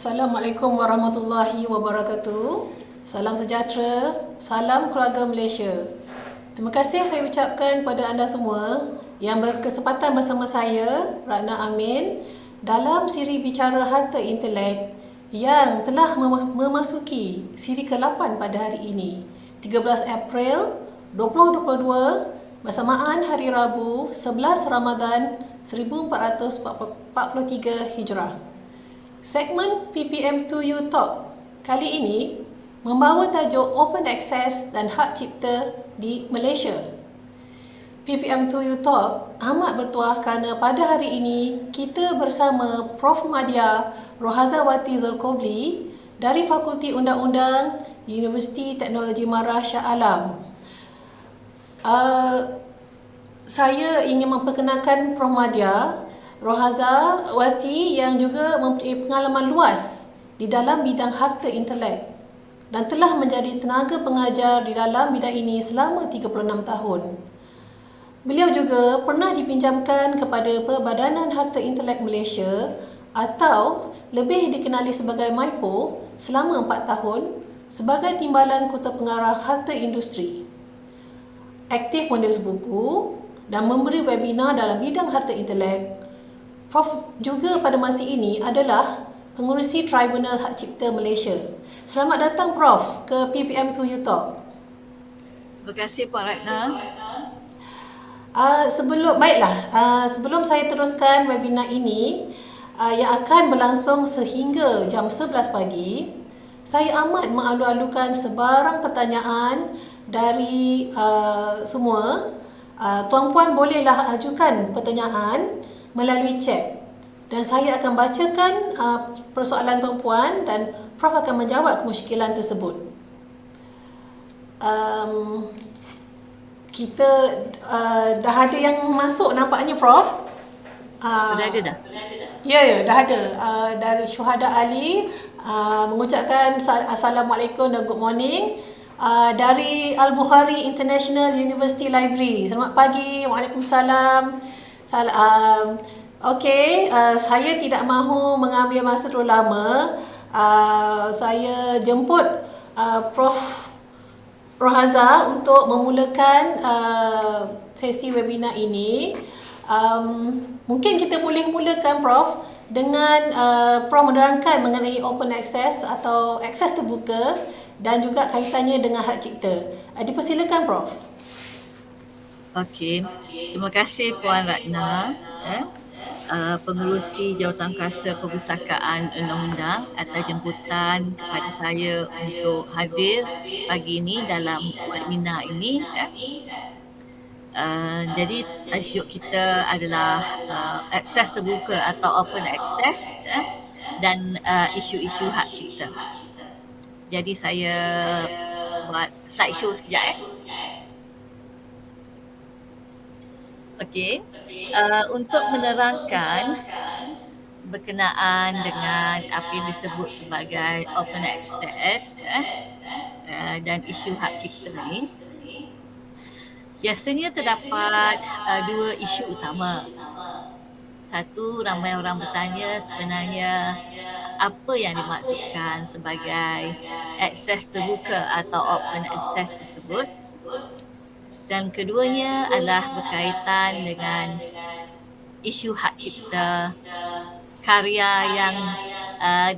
Assalamualaikum warahmatullahi wabarakatuh. Salam sejahtera, salam keluarga Malaysia. Terima kasih saya ucapkan kepada anda semua yang berkesempatan bersama saya, Ratna Amin, dalam siri bicara Harta Intelek yang telah memasuki siri ke-8 pada hari ini, 13 April 2022, bersamaan Hari Rabu 11 Ramadan 1443 Hijrah. Segmen PPM2U Talk kali ini membawa tajuk Open Access dan Hak Cipta di Malaysia. PPM2U Talk amat bertuah kerana pada hari ini kita bersama Prof. Madya Rohazawati Zulkobli dari Fakulti Undang-Undang Universiti Teknologi Mara Shah Alam. Saya ingin memperkenalkan Prof. Madya Rohazawati yang juga mempunyai pengalaman luas di dalam bidang harta intelek dan telah menjadi tenaga pengajar di dalam bidang ini selama 36 tahun. Beliau juga pernah dipinjamkan kepada Perbadanan Harta Intelek Malaysia atau lebih dikenali sebagai MIPO selama 4 tahun sebagai Timbalan Kota Pengarah Harta Industri. Aktif menulis buku dan memberi webinar dalam bidang harta intelek. Prof juga pada masa ini adalah pengurusi Tribunal Hak Cipta Malaysia. Selamat datang Prof ke PPM2U Talk. Terima kasih Puan Ratna. Sebelum saya teruskan webinar ini yang akan berlangsung sehingga jam 11 pagi, saya amat mengalu-alukan sebarang pertanyaan dari semua. Tuan-puan bolehlah ajukan pertanyaan melalui chat dan saya akan bacakan persoalan tuan-puan dan Prof akan menjawab kemusykilan tersebut. Kita dah ada yang masuk nampaknya Prof. Dah ada dah? Ya, dah ada. Dari Syuhada Ali mengucapkan Assalamualaikum dan good morning. Dari Al-Bukhari International University Library. Selamat pagi. Waalaikumsalam. Saya tidak mahu mengambil masa terlalu lama. Saya jemput Prof. Rohaza untuk memulakan sesi webinar ini. Mungkin kita boleh mulakan Prof dengan Prof menerangkan mengenai open access atau akses terbuka dan juga kaitannya dengan hak cipta. Dipersilakan Prof. Okey, terima kasih Puan Ratna, pengerusi Jawatankuasa Perpustakaan Undang-Undang atas jemputan kepada saya untuk hadir pagi ini dalam webinar ini. Jadi tajuk kita adalah akses terbuka atau open access dan isu-isu hak cipta. Jadi saya buat slideshow sekejap. Okey, untuk menerangkan berkenaan dengan apa yang disebut sebagai open access dan isu hak cipta ini, biasanya terdapat dua isu utama. Satu, ramai orang bertanya sebenarnya apa yang dimaksudkan sebagai akses terbuka atau open access tersebut. Dan keduanya adalah berkaitan dengan isu hak cipta, karya yang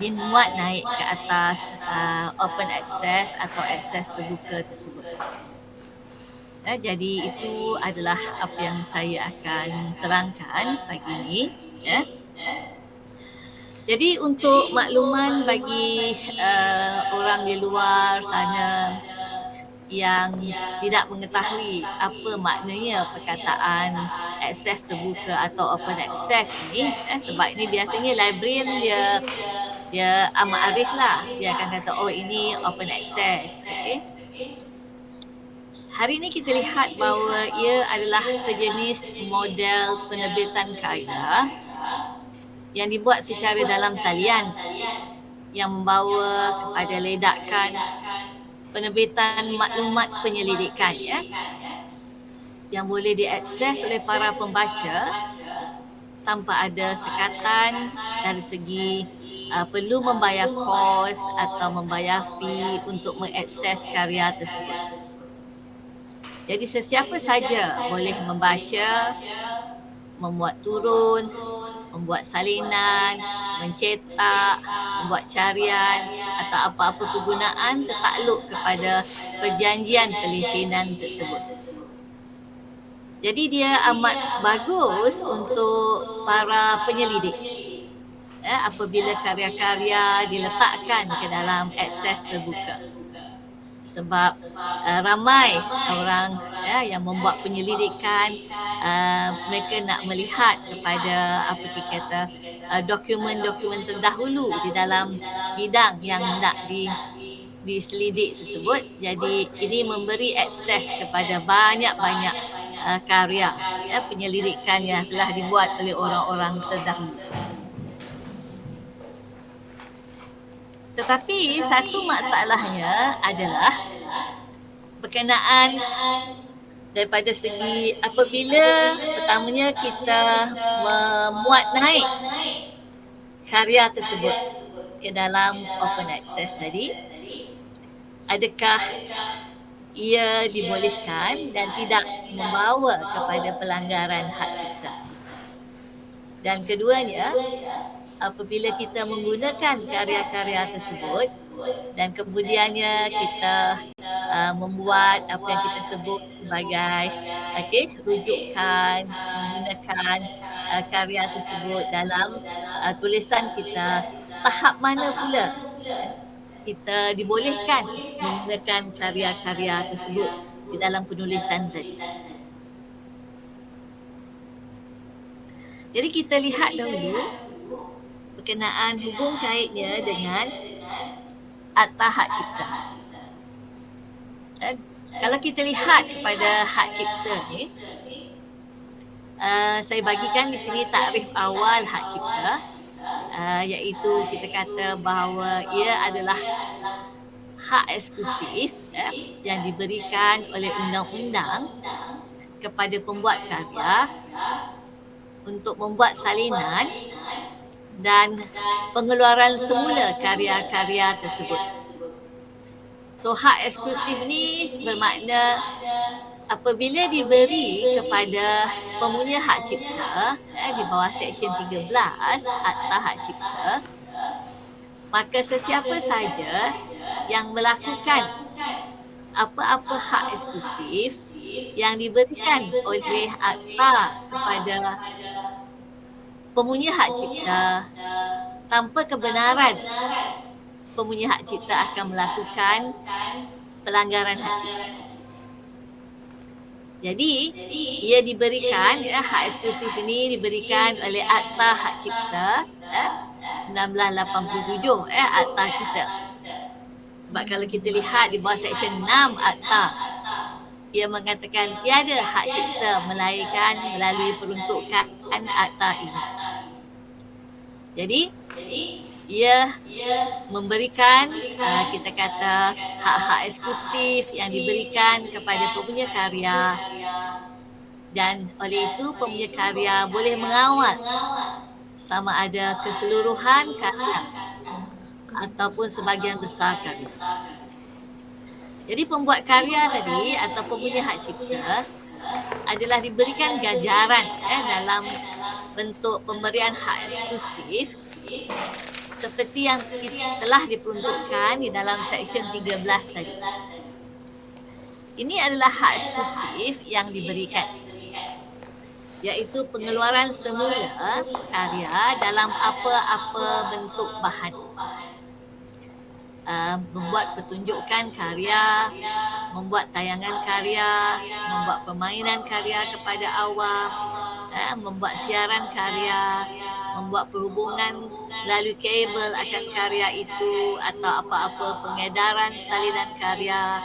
dimuat naik ke atas open access atau akses terbuka tersebut. Jadi itu adalah apa yang saya akan terangkan pagi ini. Jadi untuk makluman bagi orang di luar sana yang tidak mengetahui apa maknanya perkataan akses terbuka atau open access ni, sebab ini biasanya librarian dia amat arif lah, dia akan kata oh ini open access. Okay. Hari ini kita lihat bahawa ia adalah sejenis model penerbitan karya yang dibuat secara dalam talian yang membawa kepada ledakan penerbitan maklumat penyelidikan yang boleh diakses oleh para pembaca tanpa ada sekatan dari segi perlu membayar kos atau membayar fee untuk mengakses karya tersebut. Jadi sesiapa saja boleh membaca, membuat turun, membuat salinan, mencetak, membuat carian atau apa-apa penggunaan tertakluk kepada perjanjian pelisinan tersebut. Jadi dia amat bagus untuk para penyelidik. Apabila karya-karya diletakkan ke dalam akses terbuka. Sebab ramai orang yang membuat penyelidikan, mereka nak melihat kepada apa kita kata dokumen-dokumen terdahulu di dalam bidang yang nak diselidik tersebut. Jadi ini memberi akses kepada banyak-banyak karya penyelidikan yang telah dibuat oleh orang-orang terdahulu. Tetapi satu masalahnya adalah berkenaan daripada segi apabila pertamanya kita memuat naik karya tersebut ke dalam open access tadi, adakah ia dibolehkan dan tidak membawa kepada pelanggaran hak cipta? Dan keduanya, apabila kita menggunakan karya-karya tersebut dan kemudiannya kita membuat apa yang kita sebut sebagai rujukan, menggunakan karya tersebut dalam tulisan kita, tahap mana pula kita dibolehkan menggunakan karya-karya tersebut di dalam penulisan tadi. Jadi kita lihat dahulu berkenaan hubung kaitnya dengan Akta Hak Cipta. Kalau kita lihat kepada hak cipta ni, saya bagikan di sini takrif awal hak cipta, iaitu kita kata bahawa ia adalah hak eksklusif yang diberikan oleh undang-undang kepada pembuat karya untuk membuat salinan dan pengeluaran semula karya-karya tersebut. So hak eksklusif ni bermakna apabila diberi kepada pemunya hak cipta di bawah Seksyen 13 Akta Hak Cipta, maka sesiapa saja yang melakukan apa-apa hak eksklusif yang diberikan oleh akta kepada pemunya hak cipta tanpa kebenaran, pemunya hak cipta akan melakukan pelanggaran hak cipta. Jadi, ia diberikan, hak eksklusif ini diberikan oleh Akta Hak Cipta 1987, akta kita. Sebab kalau kita lihat di bawah Seksyen 6 akta, ia mengatakan tiada hak cipta melainkan melalui peruntukan akta ini. Jadi, ia memberikan kita kata hak-hak eksklusif yang diberikan kepada pemunya karya, dan oleh itu pemunya karya boleh mengawal sama ada keseluruhan karya ataupun sebahagian besar karya. Jadi pembuat karya tadi atau pemunya hak cipta adalah diberikan ganjaran dalam bentuk pemberian hak eksklusif seperti yang telah diperuntukkan di dalam Seksyen 13 tadi. Ini adalah hak eksklusif yang diberikan, iaitu pengeluaran semula karya dalam apa-apa bentuk bahan. Membuat pertunjukan karya, membuat tayangan karya, membuat permainan karya kepada awam, membuat siaran karya, membuat perhubungan melalui kabel akan karya itu atau apa-apa pengedaran salinan karya,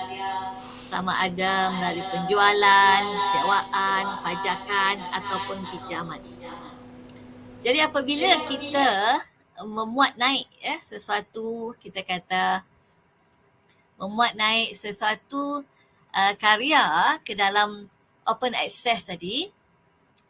sama ada melalui penjualan, sewaan, pajakan ataupun pinjaman. Jadi apabila kita memuat naik sesuatu, kita kata memuat naik sesuatu karya ke dalam open access tadi,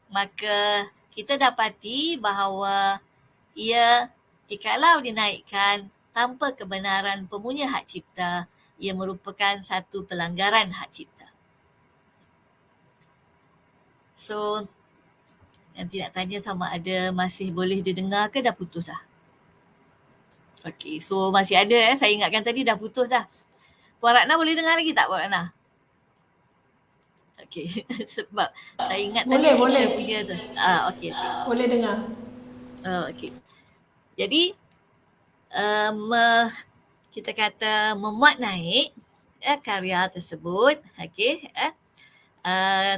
maka kita dapati bahawa ia jikalau dinaikkan tanpa kebenaran pemunya hak cipta, ia merupakan satu pelanggaran hak cipta. So, nanti nak tanya sama ada masih boleh didengar ke dah putus dah? Okey, so masih ada saya ingatkan tadi dah putus dah. Puan Ratna boleh dengar lagi tak Puan Ratna? Okey, sebab saya ingat Boleh, tadi boleh. kita punya tu. Okey. Boleh dengar. Okey. Jadi, kita kata memuat naik karya tersebut, okey,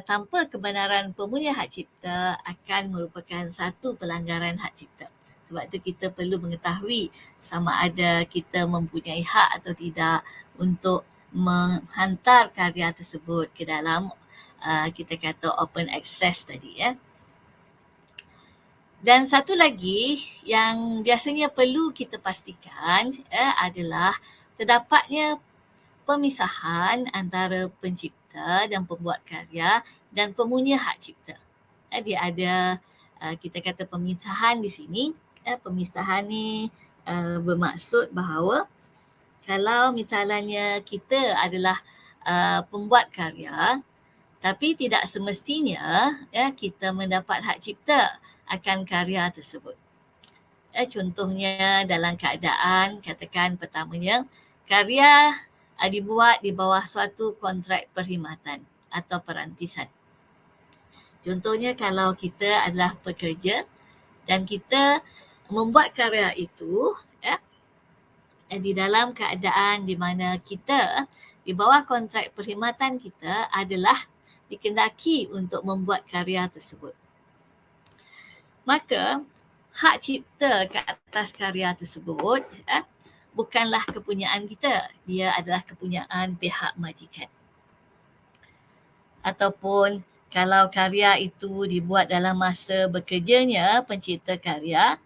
tanpa kebenaran pemunya hak cipta akan merupakan satu pelanggaran hak cipta. Sebab tu kita perlu mengetahui sama ada kita mempunyai hak atau tidak untuk menghantar karya tersebut ke dalam kita kata open access tadi ya. Dan satu lagi yang biasanya perlu kita pastikan adalah terdapatnya pemisahan antara pencipta dan pembuat karya dan pemunya hak cipta. Dia ada kita kata pemisahan di sini. Pemisahan ni bermaksud bahawa kalau misalnya kita adalah pembuat karya tapi tidak semestinya kita mendapat hak cipta akan karya tersebut. Contohnya dalam keadaan katakan pertamanya karya dibuat di bawah suatu kontrak perkhidmatan atau perantisan. Contohnya kalau kita adalah pekerja dan kita membuat karya itu di dalam keadaan di mana kita di bawah kontrak perkhidmatan kita adalah dikendaki untuk membuat karya tersebut. Maka hak cipta ke atas karya tersebut bukanlah kepunyaan kita, dia adalah kepunyaan pihak majikan. Ataupun kalau karya itu dibuat dalam masa bekerjanya pencipta karya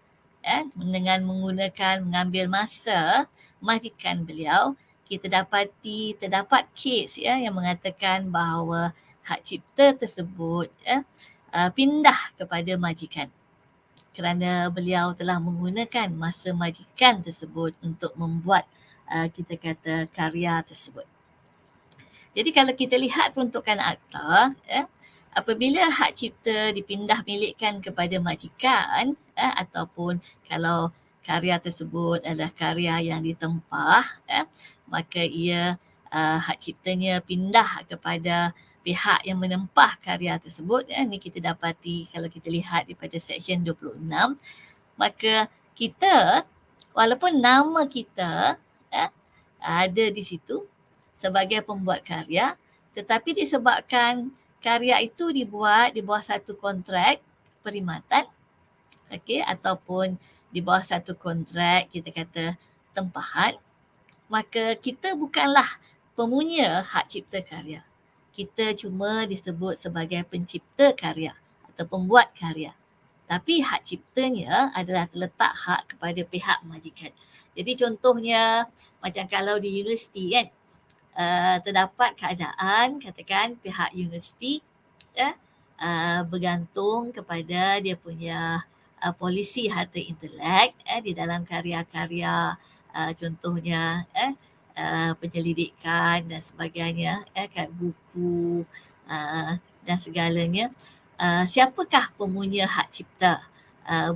dengan mengambil masa majikan beliau, kita terdapat kes yang mengatakan bahawa hak cipta tersebut pindah kepada majikan kerana beliau telah menggunakan masa majikan tersebut untuk membuat kita kata karya tersebut. Jadi kalau kita lihat peruntukan akta, apabila hak cipta dipindah milikkan kepada majikan ataupun kalau karya tersebut adalah karya yang ditempah, maka ia hak ciptanya pindah kepada pihak yang menempah karya tersebut. Ini kita dapati kalau kita lihat daripada Seksyen 26, maka kita walaupun nama kita ada di situ sebagai pembuat karya, tetapi disebabkan karya itu dibuat di bawah satu kontrak perkhidmatan ataupun di bawah satu kontrak kita kata tempahan, maka kita bukanlah pemunya hak cipta karya. Kita cuma disebut sebagai pencipta karya atau pembuat karya. Tapi hak ciptanya adalah terletak hak kepada pihak majikan. Jadi contohnya macam kalau di universiti kan, terdapat keadaan katakan pihak universiti bergantung kepada dia punya polisi harta intelek di dalam karya-karya contohnya penyelidikan dan sebagainya kat buku dan segalanya. Siapakah pemunya hak cipta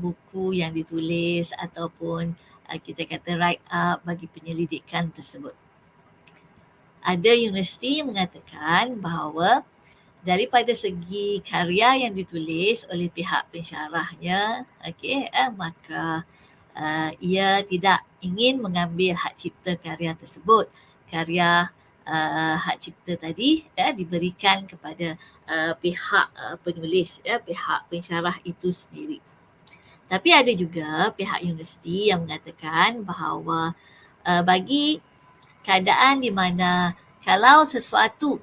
buku yang ditulis ataupun kita kata write up bagi penyelidikan tersebut? Ada universiti mengatakan bahawa daripada segi karya yang ditulis oleh pihak pensyarahnya, maka ia tidak ingin mengambil hak cipta karya tersebut. Karya hak cipta tadi diberikan kepada pihak penulis, pihak pensyarah itu sendiri. Tapi ada juga pihak universiti yang mengatakan bahawa bagi keadaan di mana kalau sesuatu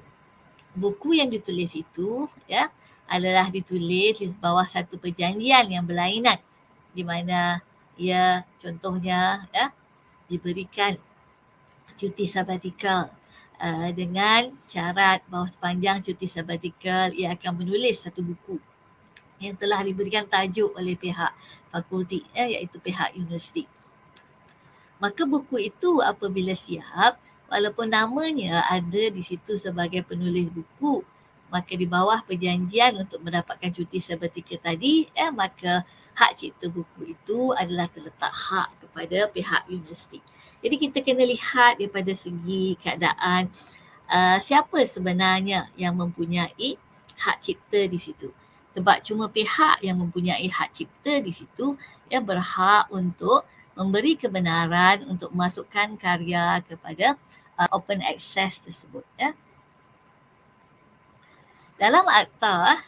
buku yang ditulis itu adalah ditulis di bawah satu perjanjian yang berlainan di mana ia contohnya diberikan cuti sabatikal dengan syarat bahawa sepanjang cuti sabatikal ia akan menulis satu buku yang telah diberikan tajuk oleh pihak fakulti iaitu pihak universiti. Maka buku itu apabila siap, walaupun namanya ada di situ sebagai penulis buku, maka di bawah perjanjian untuk mendapatkan cuti sepertika tadi, maka hak cipta buku itu adalah terletak hak kepada pihak universiti. Jadi kita kena lihat daripada segi keadaan siapa sebenarnya yang mempunyai hak cipta di situ. Sebab cuma pihak yang mempunyai hak cipta di situ yang berhak untuk memberi kebenaran untuk memasukkan karya kepada open access tersebut. Dalam akta,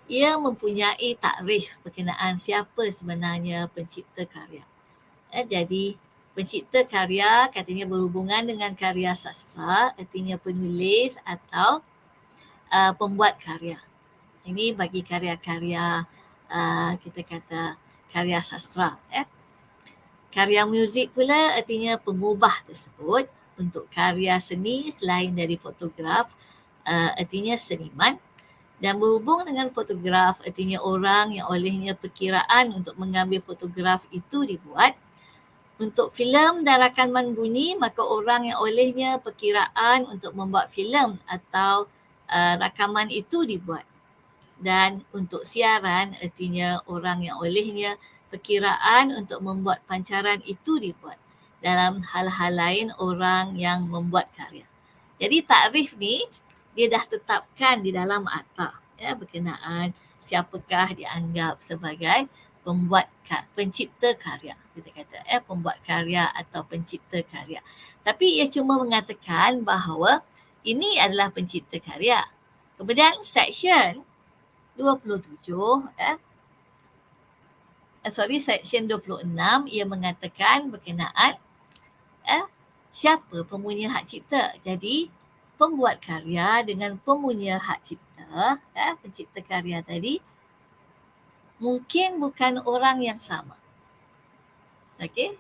ia mempunyai takrif berkenaan siapa sebenarnya pencipta karya. Jadi pencipta karya katanya berhubungan dengan karya sastra, artinya penulis atau pembuat karya. Ini bagi karya-karya kita kata karya sastra. Karya muzik pula artinya pengubah tersebut. Untuk karya seni selain dari fotograf artinya seniman. Dan berhubung dengan fotograf artinya orang yang olehnya perkiraan untuk mengambil fotograf itu dibuat. Untuk filem dan rakaman bunyi, maka orang yang olehnya perkiraan untuk membuat filem atau rakaman itu dibuat. Dan untuk siaran, artinya orang yang olehnya perkiraan untuk membuat pancaran itu dibuat. Dalam hal-hal lain, orang yang membuat karya. Jadi takrif ni, dia dah tetapkan di dalam akta berkenaan siapakah dianggap sebagai pencipta karya. Kita kata pembuat karya atau pencipta karya. Tapi ia cuma mengatakan bahawa ini adalah pencipta karya. Kemudian section 27, section 26 ia mengatakan berkenaan siapa pemunya hak cipta. Jadi pembuat karya dengan pemunya hak cipta, pencipta karya tadi mungkin bukan orang yang sama. Okey.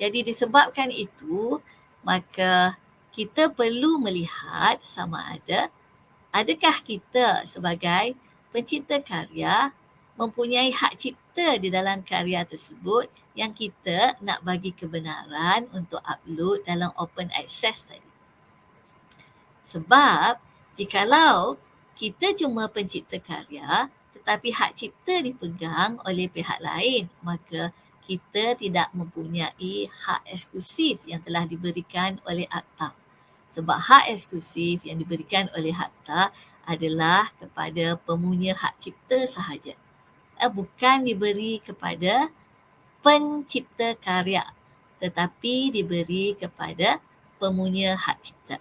Jadi disebabkan itu, maka kita perlu melihat sama ada adakah kita sebagai pencipta karya mempunyai hak cipta di dalam karya tersebut yang kita nak bagi kebenaran untuk upload dalam open access tadi. Sebab jikalau kita cuma pencipta karya tetapi hak cipta dipegang oleh pihak lain, maka kita tidak mempunyai hak eksklusif yang telah diberikan oleh akta. Sebab hak eksklusif yang diberikan oleh akta adalah kepada pemunya hak cipta sahaja. Bukan diberi kepada pencipta karya, tetapi diberi kepada pemunya hak cipta.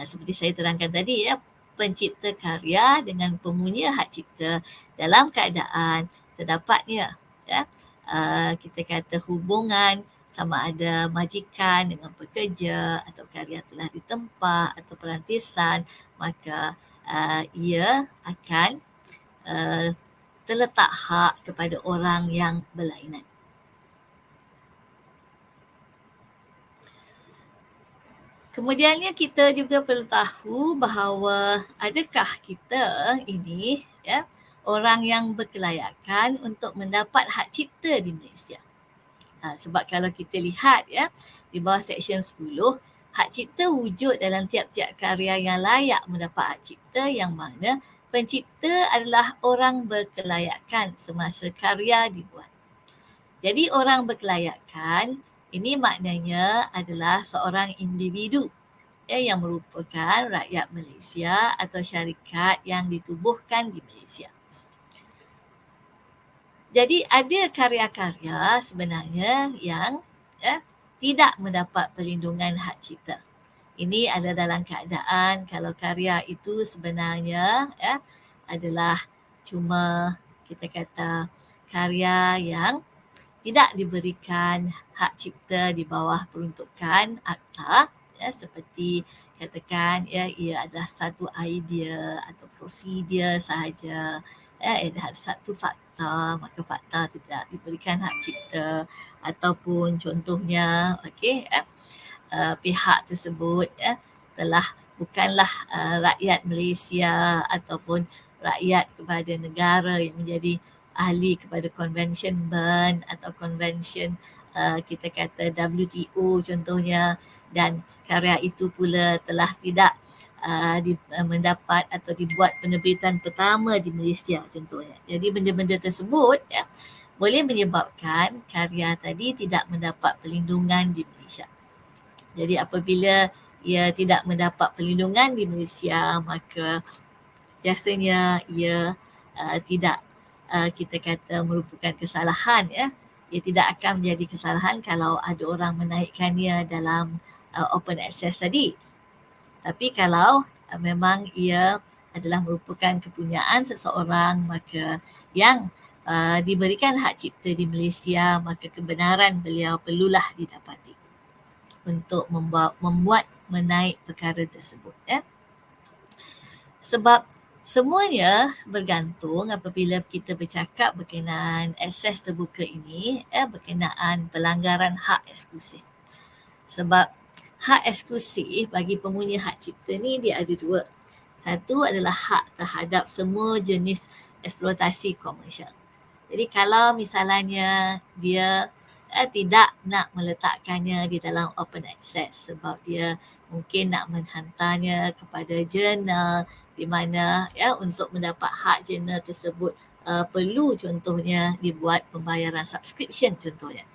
Seperti saya terangkan tadi, pencipta karya dengan pemunya hak cipta dalam keadaan terdapatnya kita kata hubungan sama ada majikan dengan pekerja atau karya telah ditempa atau perantisan, maka ia akan terletak hak kepada orang yang berlainan. Kemudiannya kita juga perlu tahu bahawa adakah kita ini orang yang berkelayakan untuk mendapat hak cipta di Malaysia. Sebab kalau kita lihat di bawah seksyen 10, hak cipta wujud dalam tiap-tiap karya yang layak mendapat hak cipta yang mana pencipta adalah orang berkelayakan semasa karya dibuat. Jadi orang berkelayakan ini maknanya adalah seorang individu yang merupakan rakyat Malaysia atau syarikat yang ditubuhkan di Malaysia. Jadi ada karya-karya sebenarnya yang tidak mendapat perlindungan hak cipta. Ini adalah dalam keadaan kalau karya itu sebenarnya adalah cuma kita kata karya yang tidak diberikan hak cipta di bawah peruntukan akta, seperti katakan ia adalah satu idea atau prosedur sahaja, ada satu fakta, maka fakta tidak diberikan hak cipta, ataupun contohnya pihak tersebut telah bukanlah rakyat Malaysia ataupun rakyat kepada negara yang menjadi ahli kepada Convention Bern atau Convention kita kata WTO contohnya, dan karya itu pula telah tidak mendapat atau dibuat penerbitan pertama di Malaysia contohnya. Jadi benda-benda tersebut boleh menyebabkan karya tadi tidak mendapat perlindungan di Malaysia. Jadi apabila ia tidak mendapat perlindungan di Malaysia, maka biasanya ia tidak kita kata merupakan kesalahan Ia tidak akan menjadi kesalahan kalau ada orang menaikkannya dalam open access tadi. Tapi kalau memang ia adalah merupakan kepunyaan seseorang, maka yang diberikan hak cipta di Malaysia, maka kebenaran beliau perlulah didapati untuk membuat menaik perkara tersebut. Sebab semuanya bergantung apabila kita bercakap berkenaan akses terbuka ini berkenaan pelanggaran hak eksklusif. Sebab hak eksklusif bagi pemunya hak cipta ni dia ada dua. Satu adalah hak terhadap semua jenis eksploitasi komersial. Jadi kalau misalnya dia tidak nak meletakkannya di dalam open access sebab dia mungkin nak menghantarnya kepada jurnal di mana untuk mendapat hak jurnal tersebut perlu contohnya dibuat pembayaran subscription contohnya.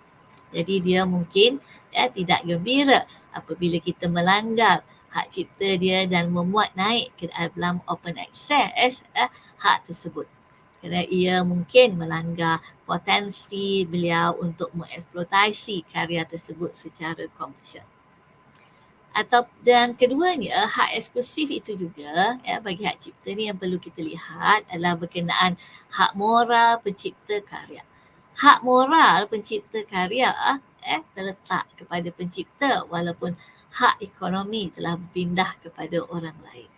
Jadi dia mungkin tidak gembira apabila kita melanggar hak cipta dia dan memuat naik ke dalam open access hak tersebut. Kerana ia mungkin melanggar potensi beliau untuk mengeksploitasi karya tersebut secara komersial. Dan keduanya, hak eksklusif itu juga bagi hak cipta ni yang perlu kita lihat adalah berkenaan hak moral pencipta karya. Hak moral pencipta karya terletak kepada pencipta walaupun hak ekonomi telah berpindah kepada orang lain.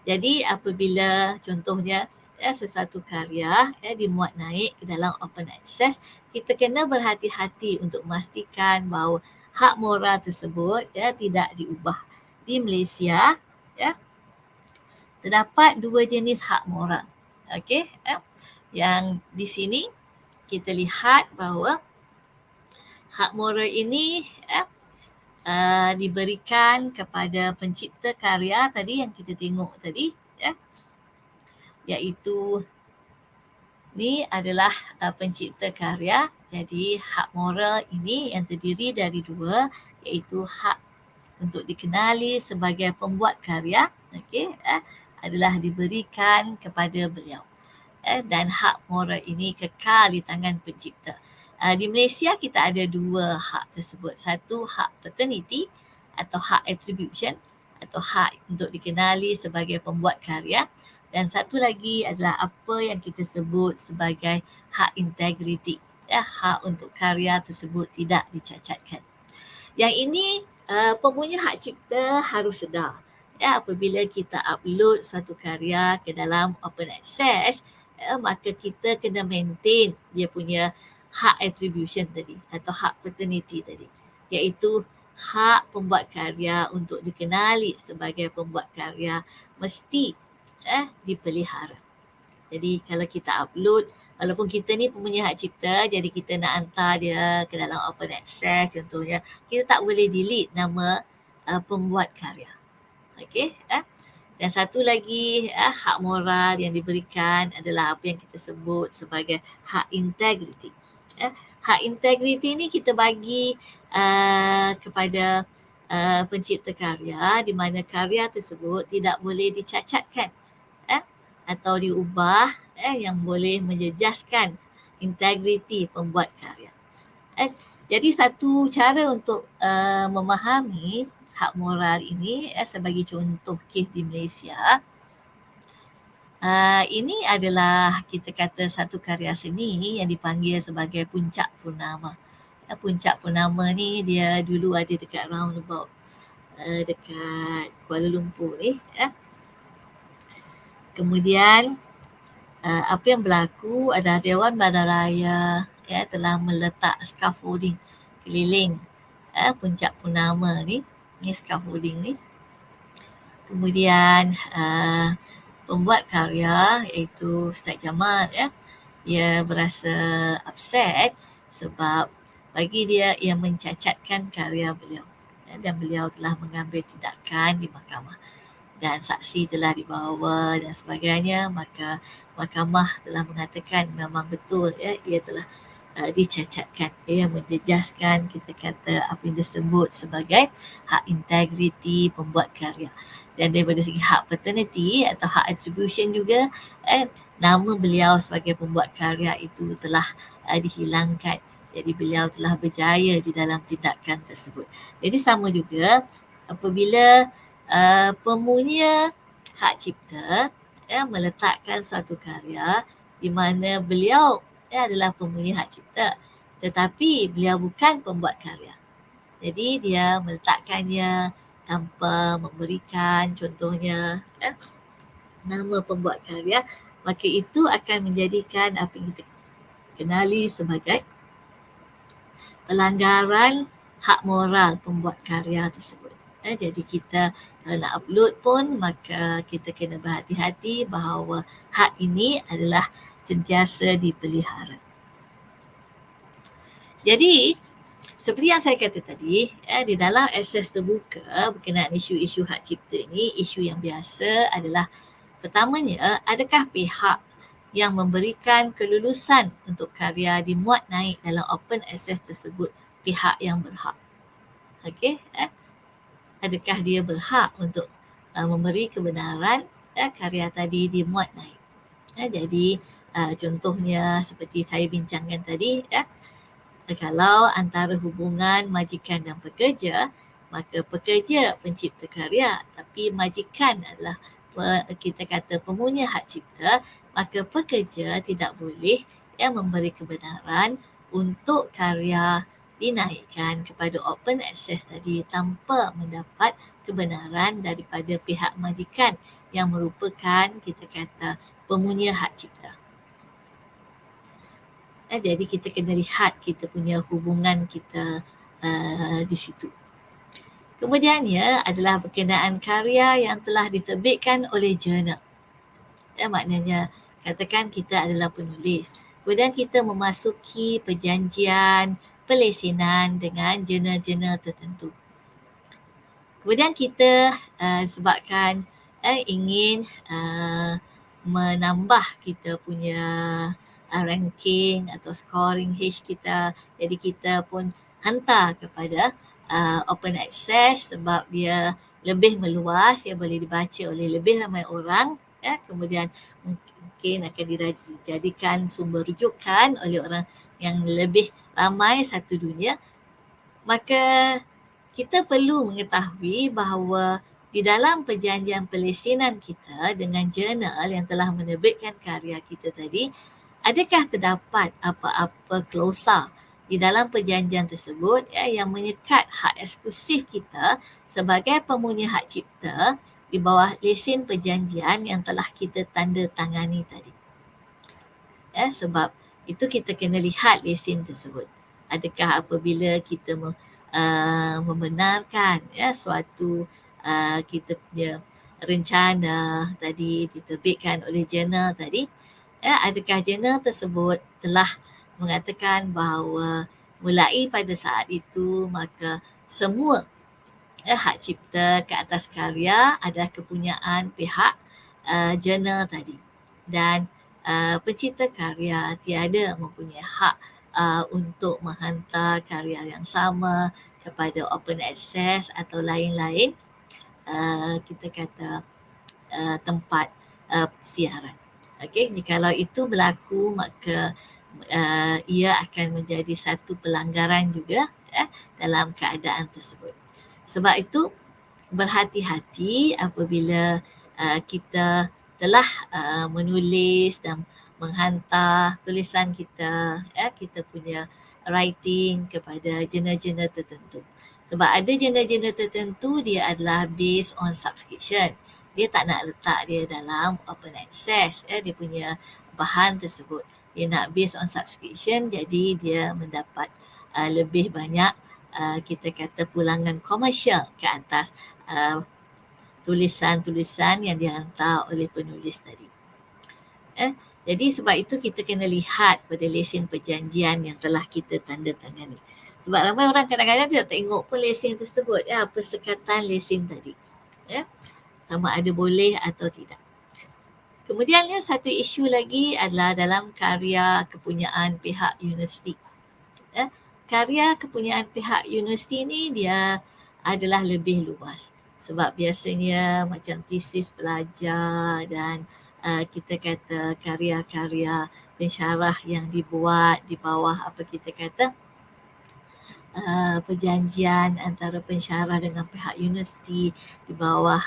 Jadi apabila contohnya sesuatu karya dimuat naik ke dalam open access, kita kena berhati-hati untuk memastikan bahawa hak moral tersebut tidak diubah. Di Malaysia terdapat dua jenis hak moral. Okey, yang di sini kita lihat bahawa hak moral ini diberikan kepada pencipta karya tadi yang kita tengok tadi iaitu ni adalah pencipta karya. Jadi hak moral ini yang terdiri dari dua, iaitu hak untuk dikenali sebagai pembuat karya adalah diberikan kepada beliau. Dan hak moral ini kekal di tangan pencipta. Di Malaysia kita ada dua hak tersebut. Satu hak paternity atau hak attribution atau hak untuk dikenali sebagai pembuat karya. Dan satu lagi adalah apa yang kita sebut sebagai hak integriti. Hak untuk karya tersebut tidak dicacatkan. Yang ini pemunya hak cipta harus sedar. Apabila kita upload satu karya ke dalam open access, maka kita kena maintain dia punya hak attribution tadi atau hak paternity tadi, iaitu hak pembuat karya untuk dikenali sebagai pembuat karya mesti dipelihara. Jadi kalau kita upload, walaupun kita ni pemunya hak cipta, jadi kita nak hantar dia ke dalam open access contohnya, kita tak boleh delete nama pembuat karya. Okey, dan satu lagi hak moral yang diberikan adalah apa yang kita sebut sebagai hak integriti. Hak integriti ni kita bagi kepada pencipta karya di mana karya tersebut tidak boleh dicacatkan atau diubah yang boleh menjejaskan integriti pembuat karya. Jadi satu cara untuk memahami hak moral ini sebagai contoh kes di Malaysia, ini adalah kita kata satu karya seni yang dipanggil sebagai Puncak Purnama. Puncak Purnama ni dia dulu ada dekat roundabout dekat Kuala Lumpur ni. Kemudian apa yang berlaku adalah Dewan Bandaraya telah meletak scaffolding keliling Puncak Purnama ni scaffolding ni. Kemudian pembuat karya iaitu Ustaz Jamal dia berasa upset sebab bagi dia ia mencacatkan karya beliau. Dan beliau telah mengambil tindakan di mahkamah dan saksi telah dibawa dan sebagainya, maka mahkamah telah mengatakan memang betul ia telah dicacatkan, yang menjejaskan kita kata apa yang disebut sebagai hak integriti pembuat karya. Dan daripada segi hak paternity atau hak attribution juga, nama beliau sebagai pembuat karya itu telah dihilangkan. Jadi beliau telah berjaya di dalam tindakan tersebut. Jadi sama juga apabila pemunya hak cipta meletakkan satu karya di mana beliau adalah pemunya hak cipta, tetapi beliau bukan pembuat karya. Jadi dia meletakkannya tanpa memberikan contohnya nama pembuat karya, maka itu akan menjadikan apa yang kita kenali sebagai pelanggaran hak moral pembuat karya tersebut. Jadi kita kalau nak upload pun maka kita kena berhati-hati bahawa hak ini adalah sentiasa dipelihara. Jadi seperti yang saya kata tadi, di dalam akses terbuka berkenaan isu-isu hak cipta ini, isu yang biasa adalah pertamanya, adakah pihak yang memberikan kelulusan untuk karya dimuat naik dalam open access tersebut pihak yang berhak? Okey, adakah dia berhak untuk memberi kebenaran karya tadi dimuat naik? Jadi contohnya seperti saya bincangkan tadi, kalau antara hubungan majikan dan pekerja, maka pekerja pencipta karya, tapi majikan adalah kita kata pemunya hak cipta, maka pekerja tidak boleh memberi kebenaran untuk karya dinaikkan kepada open access tadi tanpa mendapat kebenaran daripada pihak majikan yang merupakan kita kata pemunya hak cipta. Jadi kita kena lihat kita punya hubungan kita di situ. Kemudiannya adalah berkenaan karya yang telah diterbitkan oleh jurnal. Maknanya katakan kita adalah penulis. Kemudian kita memasuki perjanjian pelesenan dengan jurnal-jurnal tertentu. Kemudian kita sebabkan ingin menambah kita punya ranking atau scoring H kita. Jadi kita pun hantar kepada open access sebab dia lebih meluas, dia boleh dibaca oleh lebih ramai orang. Kemudian mungkin akan dijadikan sumber rujukan oleh orang yang lebih ramai satu dunia. Maka kita perlu mengetahui bahawa di dalam perjanjian pelesenan kita dengan jurnal yang telah menerbitkan karya kita tadi, adakah terdapat apa-apa klausa di dalam perjanjian tersebut yang menyekat hak eksklusif kita sebagai pemunya hak cipta di bawah lesen perjanjian yang telah kita tanda tangani tadi. Sebab itu kita kena lihat lesen tersebut. Adakah apabila kita membenarkan suatu kita punya rencana tadi diterbitkan oleh jurnal tadi, adakah jurnal tersebut telah mengatakan bahawa mulai pada saat itu maka semua hak cipta ke atas karya adalah kepunyaan pihak jurnal tadi, dan pencipta karya tiada mempunyai hak untuk menghantar karya yang sama kepada open access atau lain-lain kita kata tempat siaran. Okey, jikalau itu berlaku maka ia akan menjadi satu pelanggaran juga dalam keadaan tersebut. Sebab itu berhati-hati apabila kita telah menulis dan menghantar tulisan kita, kita punya writing kepada jurnal-jurnal tertentu. Sebab ada jurnal-jurnal tertentu dia adalah based on subscription. Dia tak nak letak dia dalam open access, dia punya bahan tersebut. Dia nak based on subscription, jadi dia mendapat lebih banyak kita kata pulangan komersial ke atas tulisan-tulisan yang dihantar oleh penulis tadi. Jadi sebab itu kita kena lihat pada lesen perjanjian yang telah kita tanda tangani. Sebab ramai orang kadang-kadang tidak tengok pun lesen tersebut, persekatan lesen tadi. Sama ada boleh atau tidak. Kemudiannya satu isu lagi adalah dalam karya kepunyaan pihak universiti. Karya kepunyaan pihak universiti ni dia adalah lebih luas. Sebab biasanya macam tesis pelajar dan kita kata karya-karya pensyarah yang dibuat di bawah apa kita kata perjanjian antara pensyarah dengan pihak universiti di bawah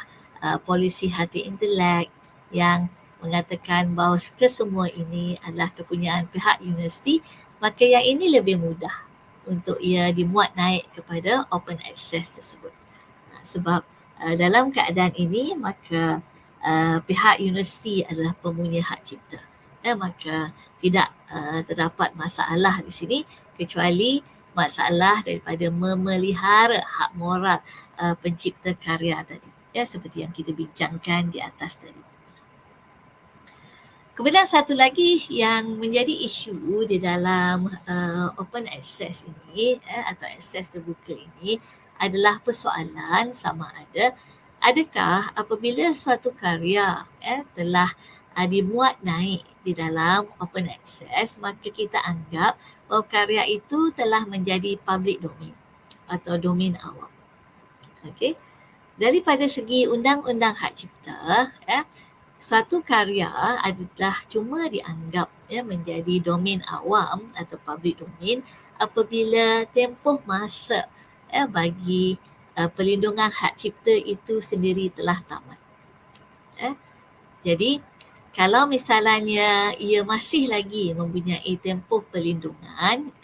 polisi hati intelek yang mengatakan bahawa kesemua ini adalah kepunyaan pihak universiti, maka yang ini lebih mudah untuk ia dimuat naik kepada open access tersebut. Sebab dalam keadaan ini maka pihak universiti adalah pemunya hak cipta. Maka tidak terdapat masalah di sini kecuali masalah daripada memelihara hak moral pencipta karya tadi. Seperti yang kita bincangkan di atas tadi. Kemudian satu lagi yang menjadi isu di dalam open access ini atau akses terbuka ini adalah persoalan sama ada adakah apabila suatu karya telah dimuat naik di dalam open access maka kita anggap bahawa karya itu telah menjadi public domain atau domain awam. Okey. Daripada segi undang-undang hak cipta satu karya adalah cuma dianggap menjadi domain awam atau public domain apabila tempoh masa bagi perlindungan hak cipta itu sendiri telah tamat. Jadi kalau misalnya ia masih lagi mempunyai tempoh perlindungan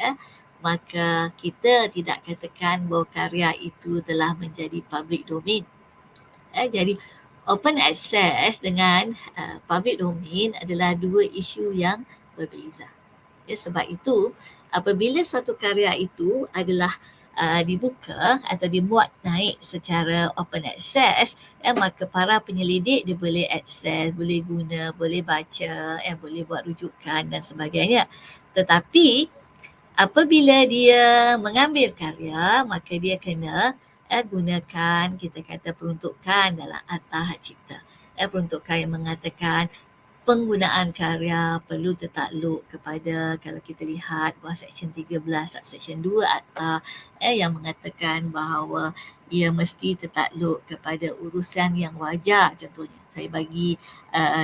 maka kita tidak katakan bahawa karya itu telah menjadi public domain. Jadi open access dengan public domain adalah dua isu yang berbeza. Sebab itu, apabila suatu karya itu adalah dibuka atau dimuat naik secara open access, maka para penyelidik dia boleh akses, boleh guna, boleh baca, boleh buat rujukan dan sebagainya. Tetapi apabila dia mengambil karya, maka dia kena gunakan kita kata peruntukan dalam Akta Hak Cipta. Peruntukan yang mengatakan penggunaan karya perlu tertakluk kepada kalau kita lihat bawah Seksyen 13 Subseksyen 2 Akta yang mengatakan bahawa ia mesti tertakluk kepada urusan yang wajar. Contohnya saya bagi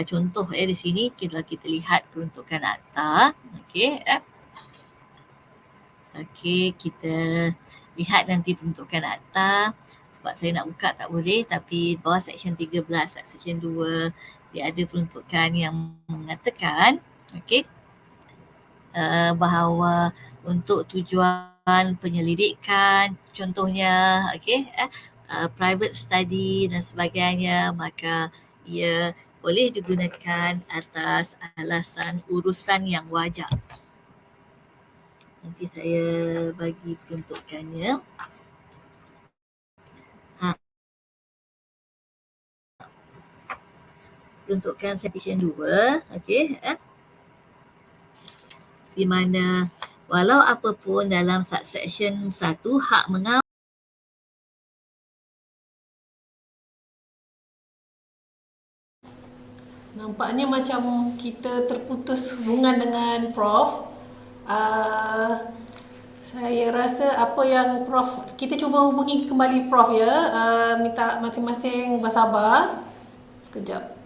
contoh di sini kalau kita lihat peruntukan akta. Okey, kita lihat nanti peruntukan akta. Sebab saya nak buka tak boleh, tapi bawah Seksyen 13 Seksyen 2 dia ada peruntukan yang mengatakan bahawa untuk tujuan penyelidikan contohnya private study dan sebagainya, maka ia boleh digunakan atas alasan urusan yang wajar. Nanti saya bagi peruntukannya. Peruntukan Seksyen 2, di mana walau apapun dalam Subseksyen 1 hak mengambil Nampaknya macam kita terputus hubungan dengan Prof. Saya rasa apa yang Prof, kita cuba hubungi kembali Prof ya. Minta masing-masing bersabar. Sekejap.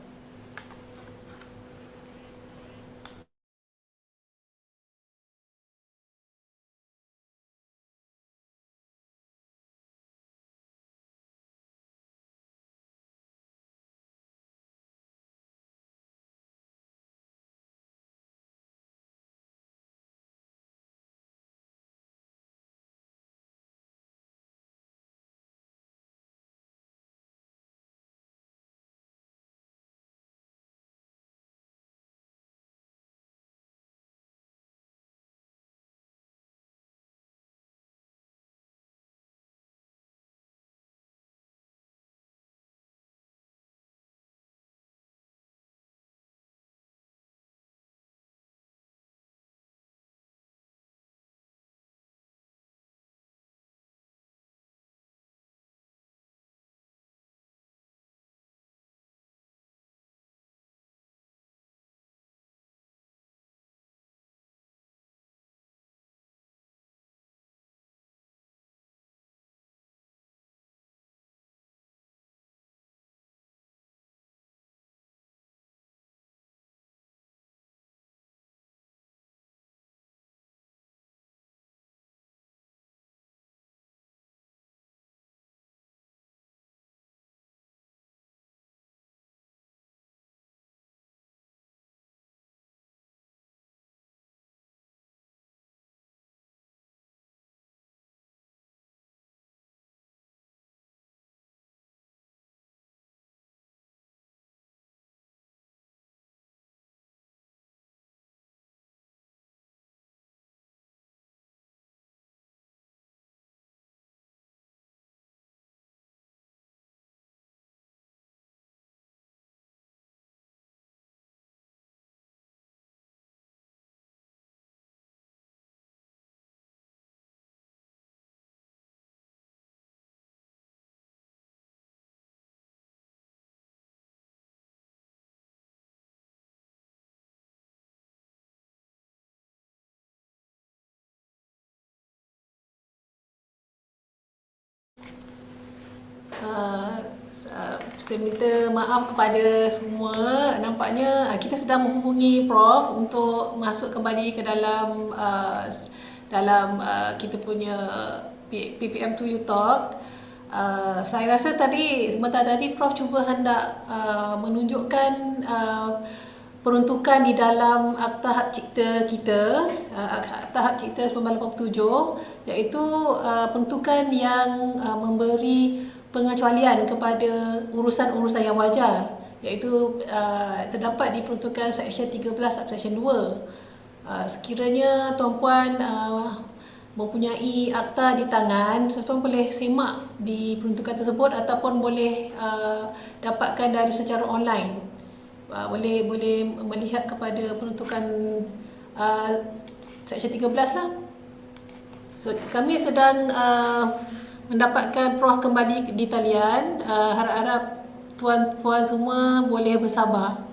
saya minta maaf kepada semua. Nampaknya kita sedang menghubungi Prof untuk masuk kembali ke dalam kita punya PPM2U Talk. Saya rasa sebentar tadi Prof cuba hendak menunjukkan peruntukan di dalam Akta Hak Cipta kita, Akta Hak Cipta 1987, iaitu peruntukan yang memberi pengecualian kepada urusan-urusan yang wajar, iaitu terdapat di peruntukan Seksyen 13 Subseksyen 2. Sekiranya tuan-puan mempunyai akta di tangan, tuan boleh semak di peruntukan tersebut ataupun boleh dapatkan dari secara online. Boleh melihat kepada peruntukan Seksyen 13 lah. So, kami sedang mendapatkan Prof kembali di talian. Harap-harap tuan-puan semua boleh bersabar.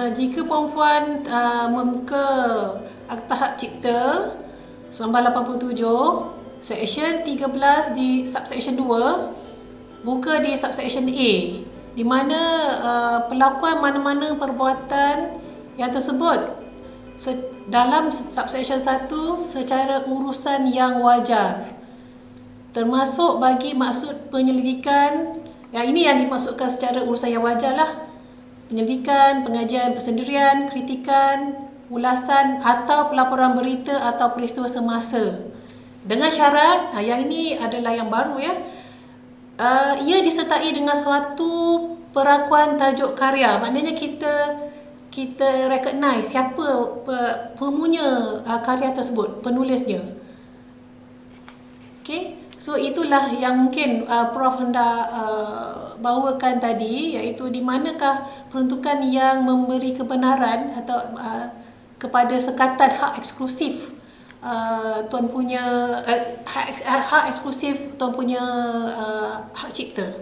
Jika puan-puan membuka Akta Hak Cipta 1987 Seksyen 13 di Subseksyen 2, buka di Subseksyen A, di mana pelakuan mana-mana perbuatan yang tersebut dalam Subseksyen 1 secara urusan yang wajar, termasuk bagi maksud penyelidikan. Ini yang dimaksudkan secara urusan yang wajar lah: penyelidikan, pengajian persendirian, kritikan, ulasan atau pelaporan berita atau peristiwa semasa. Dengan syarat, yang ini adalah yang baru ya, ia disertai dengan suatu perakuan tajuk karya. Maknanya kita recognize siapa pemunya karya tersebut, penulisnya. Okay? So itulah yang mungkin Prof hendak bawakan tadi, iaitu di manakah peruntukan yang memberi kebenaran atau kepada sekatan hak eksklusif tuan punya hak eksklusif tuan punya hak cipta.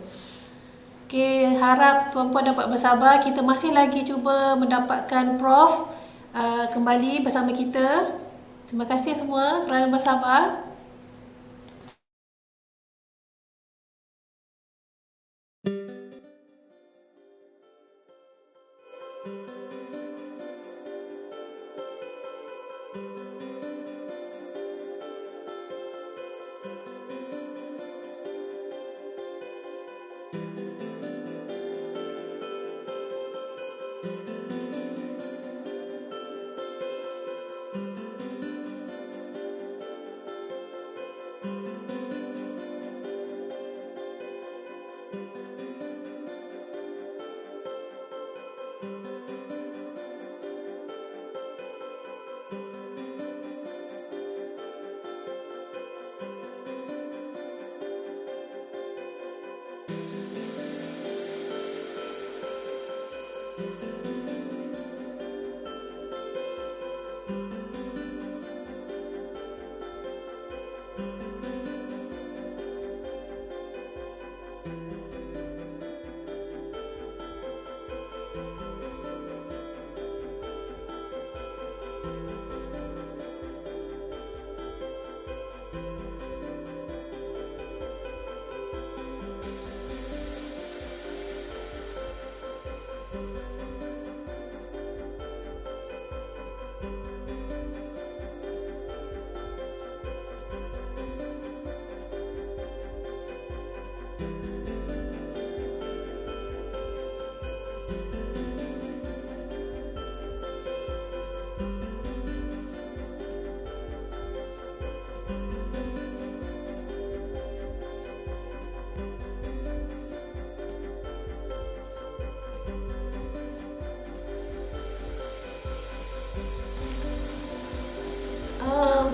Okey, harap tuan-puan dapat bersabar. Kita masih lagi cuba mendapatkan Prof kembali bersama kita. Terima kasih semua kerana bersabar.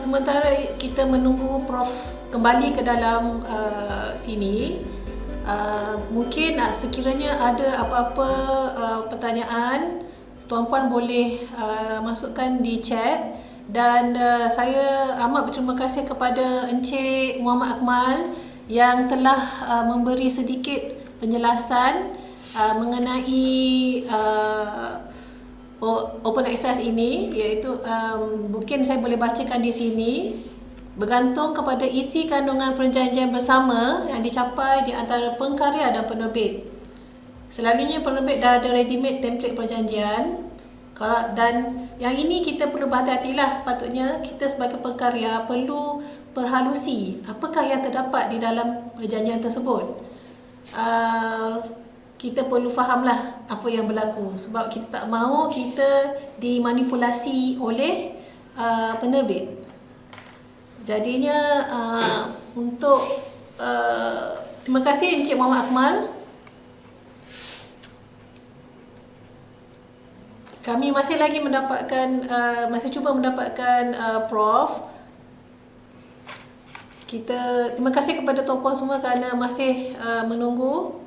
sementara kita menunggu Prof kembali ke dalam sini, mungkin sekiranya ada apa-apa pertanyaan, tuan-puan boleh masukkan di chat. Dan saya amat berterima kasih kepada Encik Muhammad Akmal yang telah memberi sedikit penjelasan mengenai open access ini, iaitu mungkin saya boleh bacakan di sini. Bergantung kepada isi kandungan perjanjian bersama yang dicapai di antara pengkarya dan penerbit. Selalunya penerbit dah ada ready-made template perjanjian, dan yang ini kita perlu berhati-hatilah. Sepatutnya kita sebagai pengkarya perlu perhalusi apakah yang terdapat di dalam perjanjian tersebut. Kita perlu fahamlah apa yang berlaku, sebab kita tak mahu kita dimanipulasi oleh penerbit. Jadinya terima kasih Encik Muhammad Akmal. Kami masih lagi masih cuba mendapatkan Prof. Terima kasih kepada tuan-puan semua kerana masih menunggu.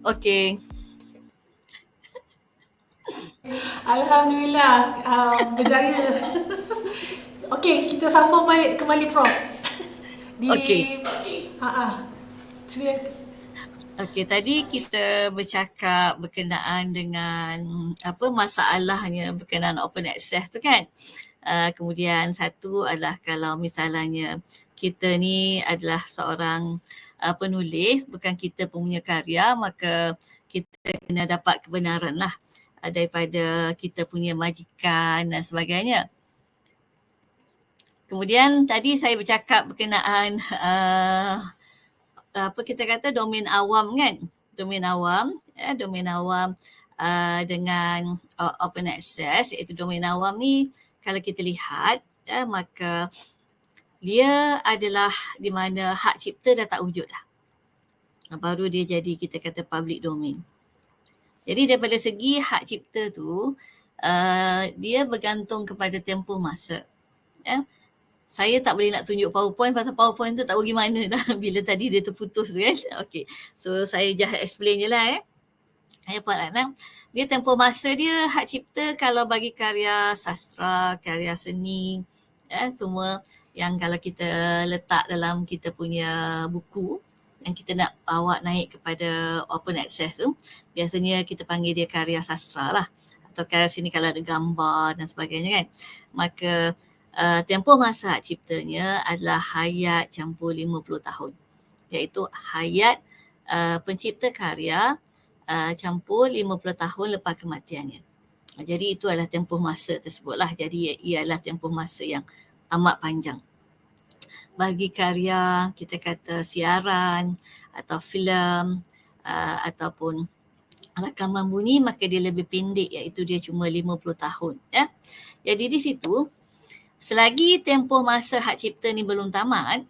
Okey. Alhamdulillah, berjaya. Okey, kita sambung balik kembali Prof. Okey. Silakan. Okey, tadi kita bercakap berkenaan dengan apa masalahnya berkenaan open access tu kan. Kemudian satu adalah kalau misalnya kita ni adalah seorang penulis, bukan kita punya karya, maka kita kena dapat kebenaran lah daripada kita punya majikan dan sebagainya. Kemudian tadi saya bercakap berkenaan apa kita kata domain awam kan, domain awam dengan open access, iaitu domain awam ni kalau kita lihat maka dia adalah di mana hak cipta dah tak wujud dah. Baru dia jadi kita kata public domain. Jadi daripada segi hak cipta tu dia bergantung kepada tempoh masa. Saya tak boleh nak tunjuk PowerPoint pasal PowerPoint tu tak pergi mana dah bila tadi dia terputus tu kan. Okay, so saya just explain je lah dia tempoh masa dia hak cipta kalau bagi karya sastra, karya seni, semua yang kalau kita letak dalam kita punya buku yang kita nak bawa naik kepada open access tu, biasanya kita panggil dia karya sastra lah, atau karya seni kalau ada gambar dan sebagainya kan. Maka tempoh masa hak ciptanya adalah hayat campur 50 tahun. Iaitu hayat pencipta karya campur 50 tahun lepas kematiannya. Jadi itu adalah tempoh masa tersebut lah. Jadi ia adalah tempoh masa yang amat panjang. Bagi karya kita kata siaran atau filem ataupun rakaman bunyi, maka dia lebih pendek, iaitu dia cuma 50 tahun. Jadi di situ selagi tempoh masa hak cipta ni belum tamat,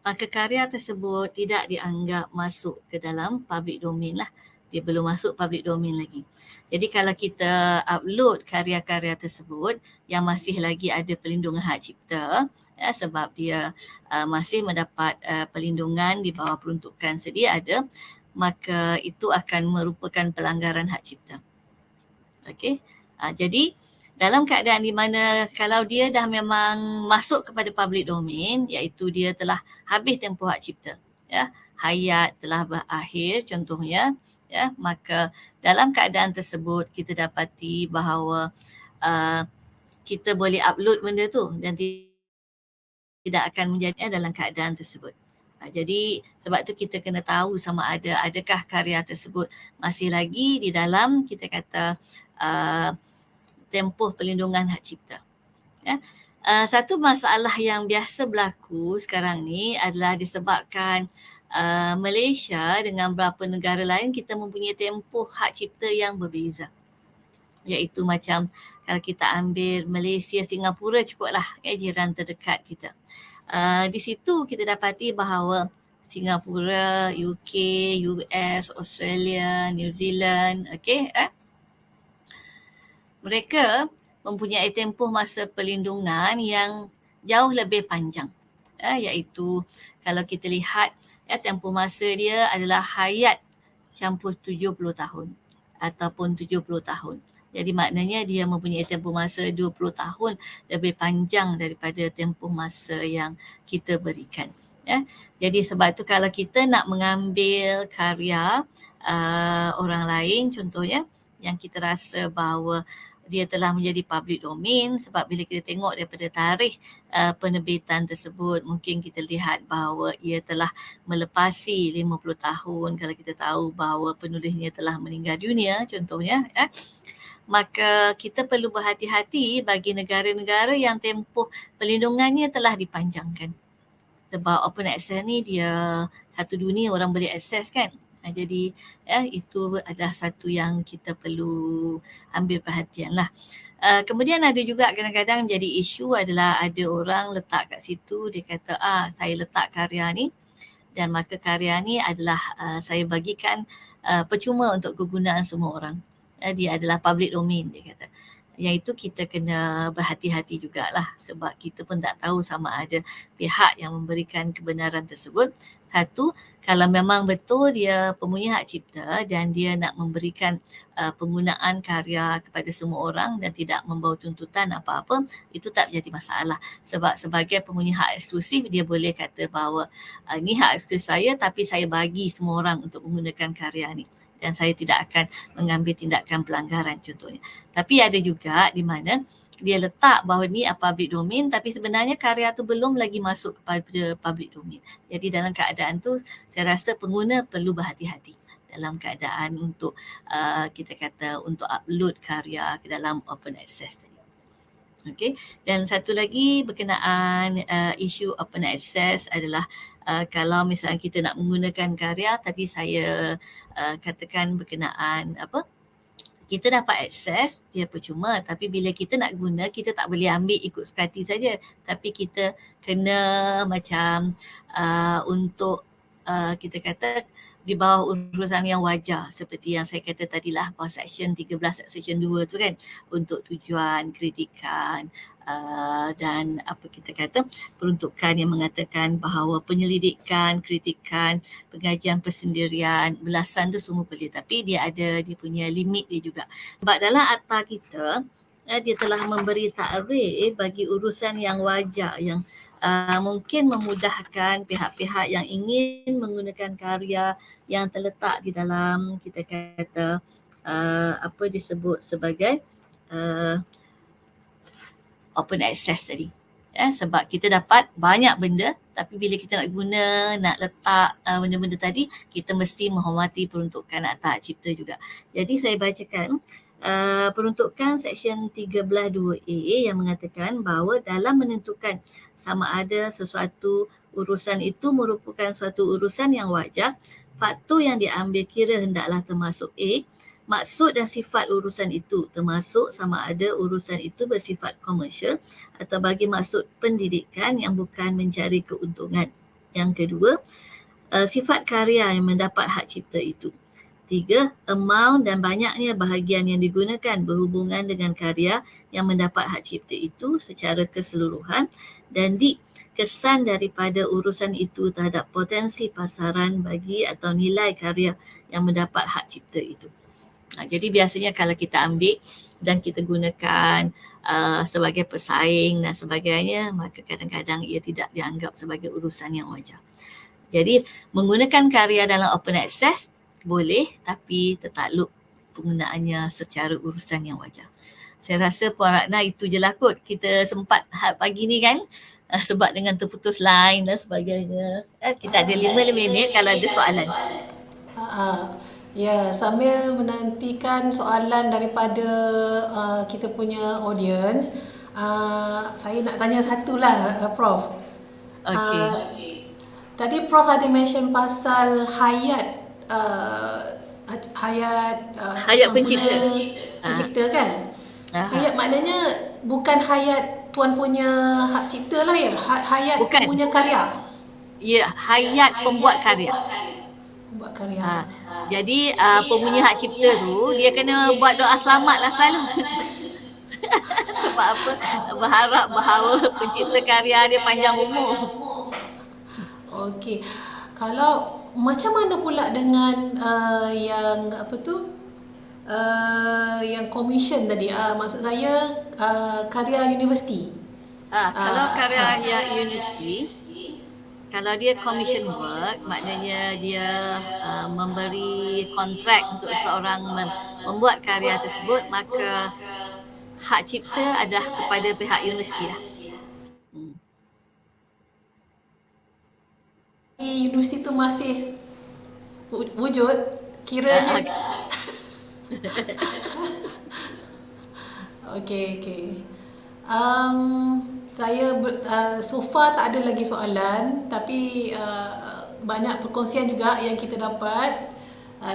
maka karya tersebut tidak dianggap masuk ke dalam public domain lah. Dia belum masuk public domain lagi. Jadi kalau kita upload karya-karya tersebut yang masih lagi ada perlindungan hak cipta, sebab dia masih mendapat perlindungan di bawah peruntukan sedia ada, maka itu akan merupakan pelanggaran hak cipta. Okey. Jadi dalam keadaan di mana kalau dia dah memang masuk kepada public domain, iaitu dia telah habis tempoh hak cipta, hayat telah berakhir contohnya, maka dalam keadaan tersebut kita dapati bahawa kita boleh upload benda tu dan tidak akan menjadi dalam keadaan tersebut. Jadi sebab tu kita kena tahu sama ada adakah karya tersebut masih lagi di dalam kita kata tempoh perlindungan hak cipta. Satu masalah yang biasa berlaku sekarang ni adalah disebabkan Malaysia dengan beberapa negara lain kita mempunyai tempoh hak cipta yang berbeza. Iaitu macam kalau kita ambil Malaysia, Singapura cukuplah jiran terdekat kita. Di situ kita dapati bahawa Singapura, UK, US, Australia, New Zealand, mereka mempunyai tempoh masa perlindungan yang jauh lebih panjang. Iaitu kalau kita lihat tempoh masa dia adalah hayat campur 70 tahun ataupun 70 tahun. Jadi maknanya dia mempunyai tempoh masa 20 tahun lebih panjang daripada tempoh masa yang kita berikan. Jadi sebab tu kalau kita nak mengambil karya orang lain contohnya yang kita rasa bahawa dia telah menjadi public domain, sebab bila kita tengok daripada tarikh penerbitan tersebut, mungkin kita lihat bahawa ia telah melepasi 50 tahun kalau kita tahu bahawa penulisnya telah meninggal dunia contohnya, maka kita perlu berhati-hati bagi negara-negara yang tempoh perlindungannya telah dipanjangkan. Sebab open access ni dia satu dunia orang boleh akses kan. Jadi itu adalah satu yang kita perlu ambil perhatian lah. Kemudian ada juga kadang-kadang menjadi isu adalah ada orang letak kat situ, dia kata saya letak karya ni dan maka karya ni adalah saya bagikan percuma untuk kegunaan semua orang. Dia adalah public domain dia kata. Yang itu kita kena berhati-hati jugalah sebab kita pun tak tahu sama ada pihak yang memberikan kebenaran tersebut. Satu, kalau memang betul dia pemunya hak cipta dan dia nak memberikan penggunaan karya kepada semua orang dan tidak membawa tuntutan apa-apa, itu tak jadi masalah. Sebab sebagai pemunya hak eksklusif, dia boleh kata bahawa ini hak eksklusif saya tapi saya bagi semua orang untuk menggunakan karya ni. dan saya tidak akan mengambil tindakan pelanggaran contohnya. Tapi ada juga di mana dia letak bahawa ni public domain tapi sebenarnya karya tu belum lagi masuk kepada public domain. Jadi dalam keadaan tu saya rasa pengguna perlu berhati-hati dalam keadaan untuk kita kata untuk upload karya ke dalam open access tadi. Okey, dan satu lagi berkenaan isu open access adalah kalau misalnya kita nak menggunakan karya, tadi saya katakan berkenaan kita dapat akses, dia percuma, tapi bila kita nak guna, kita tak boleh ambil ikut suka hati saja, tapi kita kena macam untuk kita kata di bawah urusan yang wajar, seperti yang saya kata tadilah bawah Seksyen 13 dan Seksyen 2 tu kan, untuk tujuan kritikan dan apa kita kata peruntukan yang mengatakan bahawa penyelidikan, kritikan, pengajian persendirian, belasan tu semua boleh, tapi dia ada dia punya limit dia juga. Sebab dalam akta kita dia telah memberi takrif bagi urusan yang wajar yang mungkin memudahkan pihak-pihak yang ingin menggunakan karya yang terletak di dalam kita kata apa disebut sebagai open access tadi. Sebab kita dapat banyak benda tapi bila kita nak guna, nak letak benda-benda tadi, kita mesti menghormati peruntukan akta hak cipta juga. Jadi saya bacakan peruntukan Seksyen 13(2)A yang mengatakan bahawa dalam menentukan sama ada sesuatu urusan itu merupakan suatu urusan yang wajar, faktor yang diambil kira hendaklah termasuk A, maksud dan sifat urusan itu, termasuk sama ada urusan itu bersifat komersial atau bagi maksud pendidikan yang bukan mencari keuntungan. Yang kedua, sifat karya yang mendapat hak cipta itu. 3. Amount dan banyaknya bahagian yang digunakan berhubungan dengan karya yang mendapat hak cipta itu secara keseluruhan. Dan D. Kesan daripada urusan itu terhadap potensi pasaran bagi atau nilai karya yang mendapat hak cipta itu. Jadi biasanya kalau kita ambil dan kita gunakan sebagai pesaing dan sebagainya, maka kadang-kadang ia tidak dianggap sebagai urusan yang wajar. Jadi menggunakan karya dalam open access boleh, tapi tertakluk penggunaannya secara urusan yang wajar. Saya rasa Puan Ratna itu je lah kot kita sempat pagi ni kan, sebab dengan terputus line dan sebagainya. Kita ada 5 minit kalau ada soalan. Ya, sambil menantikan soalan daripada kita punya audience, saya nak tanya satulah Prof. Okey. Tadi Prof ada mention pasal hayat pencipta. Pencipta kan? Hayat maknanya bukan hayat tuan punya hak cipta lah ya, hayat bukan. punya karya. Ya, hayat pembuat karya. Pembuat karya. Jadi pengunya hak cipta tu dia kena buat doa selamat lah selalu. Sebab apa? Berharap bahawa pencipta karya dia panjang umur. Okey. Kalau macam mana pula dengan yang apa tu? Yang commission tadi. Maksud saya karya universiti. Kalau karya yang universiti, kalau dia commission work, maknanya dia memberi kontrak untuk seorang membuat karya tersebut, maka hak cipta adalah kepada pihak universiti lah. Universiti tu masih wujud kiranya. Okey. Saya so far tak ada lagi soalan, tapi banyak perkongsian juga yang kita dapat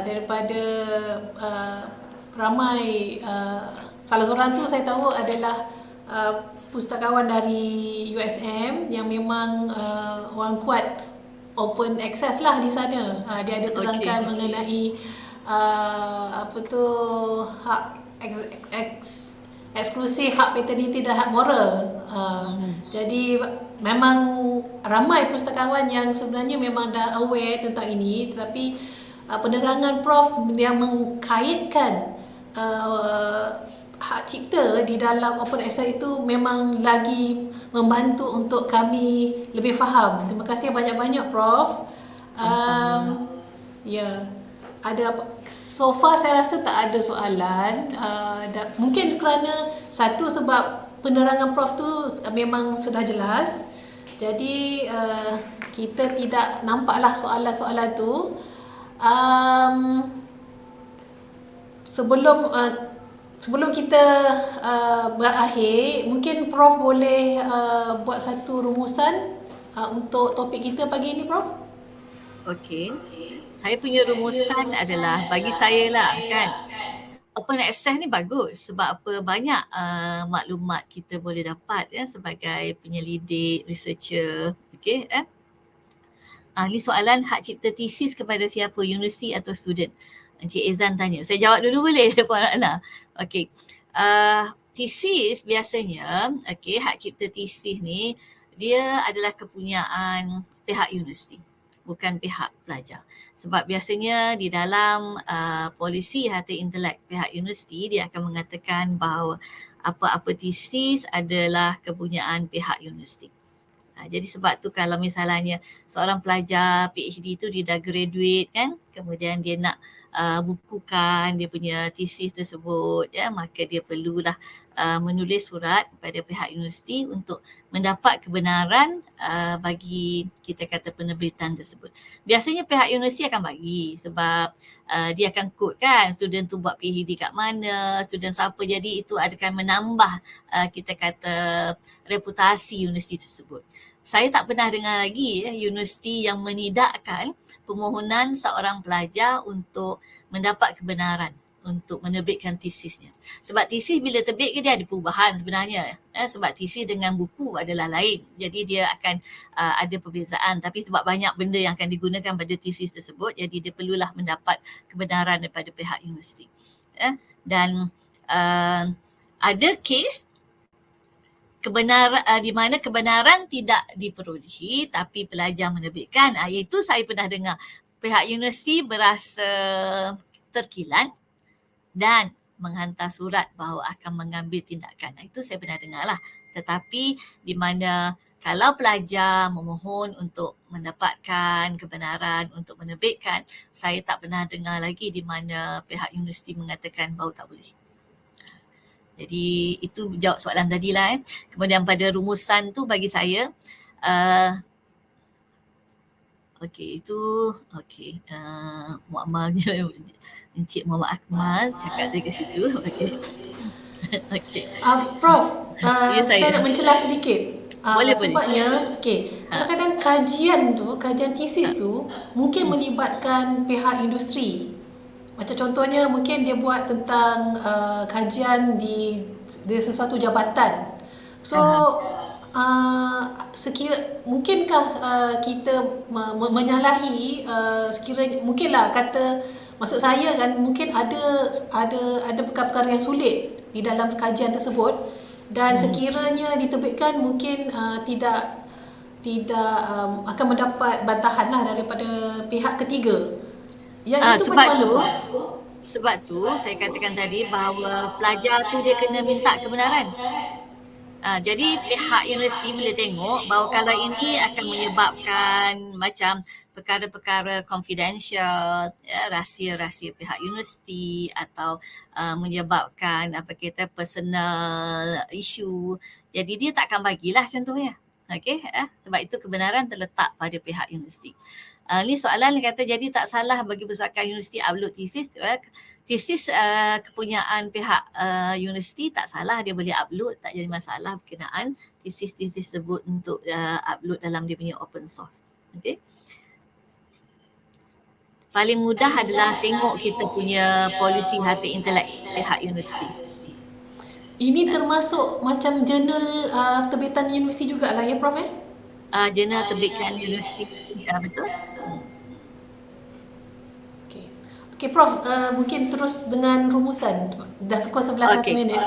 daripada ramai. Salah seorang tu saya tahu adalah pustakawan dari USM yang memang orang kuat open access lah di sana. Dia ada terangkan mengenai apa tu hak eksklusif, hak paternity dan hak moral. Jadi memang ramai pustakawan yang sebenarnya memang dah aware tentang ini, tetapi penerangan Prof yang mengkaitkan hak cipta di dalam open access itu memang lagi membantu untuk kami lebih faham. Terima kasih banyak-banyak Prof. Ya. ada so far saya rasa tak ada soalan. Mungkin kerana satu sebab penerangan Prof tu memang sudah jelas. Jadi kita tidak nampaklah soalan-soalan tu. Sebelum kita berakhir, mungkin Prof boleh buat satu rumusan untuk topik kita pagi ini, Prof. Okey. Saya punya rumusan adalah bagi saya lah kan. Open access ni bagus sebab apa, banyak maklumat kita boleh dapat ya sebagai penyelidik, researcher. Okey ni soalan hak cipta tesis kepada siapa? Universiti atau student? Encik Ezan tanya. Saya jawab dulu boleh Puan Rana? Okey. Tesis biasanya, hak cipta tesis ni dia adalah kepunyaan pihak universiti, bukan pihak pelajar. Sebab biasanya di dalam polisi harta intelek pihak universiti, dia akan mengatakan bahawa apa-apa tesis adalah kepunyaan pihak universiti. Jadi sebab tu kalau misalnya seorang pelajar PhD tu dia dah graduate kan, kemudian dia nak bukukan dia punya tesis tersebut ya, maka dia perlulah menulis surat kepada pihak universiti untuk mendapat kebenaran bagi kita kata penerbitan tersebut. Biasanya pihak universiti akan bagi sebab dia akan quote kan student tu buat PhD kat mana, student siapa, jadi itu akan menambah kita kata reputasi universiti tersebut. Saya tak pernah dengar lagi universiti yang menidakkan permohonan seorang pelajar untuk mendapat kebenaran untuk menerbitkan tesisnya. Sebab tesis bila terbit dia ada perubahan sebenarnya. Sebab tesis dengan buku adalah lain. Jadi dia akan ada perbezaan. Tapi sebab banyak benda yang akan digunakan pada tesis tersebut, jadi dia perlulah mendapat kebenaran daripada pihak universiti. Dan ada kes di mana kebenaran tidak diperolehi tapi pelajar menerbitkan. Iaitu saya pernah dengar pihak universiti berasa terkilan dan menghantar surat bahawa akan mengambil tindakan. Itu saya pernah dengar lah. Tetapi di mana kalau pelajar memohon untuk mendapatkan kebenaran untuk menerbitkan, saya tak pernah dengar lagi di mana pihak universiti mengatakan bahawa tak boleh. Jadi itu jawab soalan tadi lah. Kemudian pada rumusan tu bagi saya, Muammarnya Encik Muhammad Akmal cakap dia ke situ. Prof, saya nak mencelah sedikit. Sebabnya, kadang-kadang kajian tesis tu mungkin melibatkan pihak industri. Macam contohnya mungkin dia buat tentang kajian di sesuatu jabatan. So mungkinkah kita menyalahi sekiranya, mungkinlah kata, maksud saya kan, mungkin ada perkara-perkara yang sulit di dalam kajian tersebut dan sekiranya diterbitkan mungkin tidak akan mendapat bantahan lah daripada pihak ketiga. Yang itu sebab tu saya katakan tadi bahawa pelajar tu dia kena minta kebenaran. Jadi pihak universiti boleh tengok bahawa kalau ini akan menyebabkan macam perkara-perkara confidential, rahsia-rahsia pihak universiti atau menyebabkan personal issue. Jadi dia tak akan bagilah contohnya. Sebab itu kebenaran terletak pada pihak universiti. Ni soalan yang kata jadi tak salah bagi pusaka universiti upload tesis. Tesis kepunyaan pihak universiti tak salah, dia boleh upload, tak jadi masalah berkenaan tesis tersebut untuk upload dalam dia punya open source. Paling mudah adalah tengok kita punya polisi harta intelek pihak universiti. Ini termasuk macam jurnal terbitan universiti jugalah ya Prof? Jurnal terbitan universiti, betul? Okay Prof, mungkin terus dengan rumusan. Dah pukul 11 1 minit.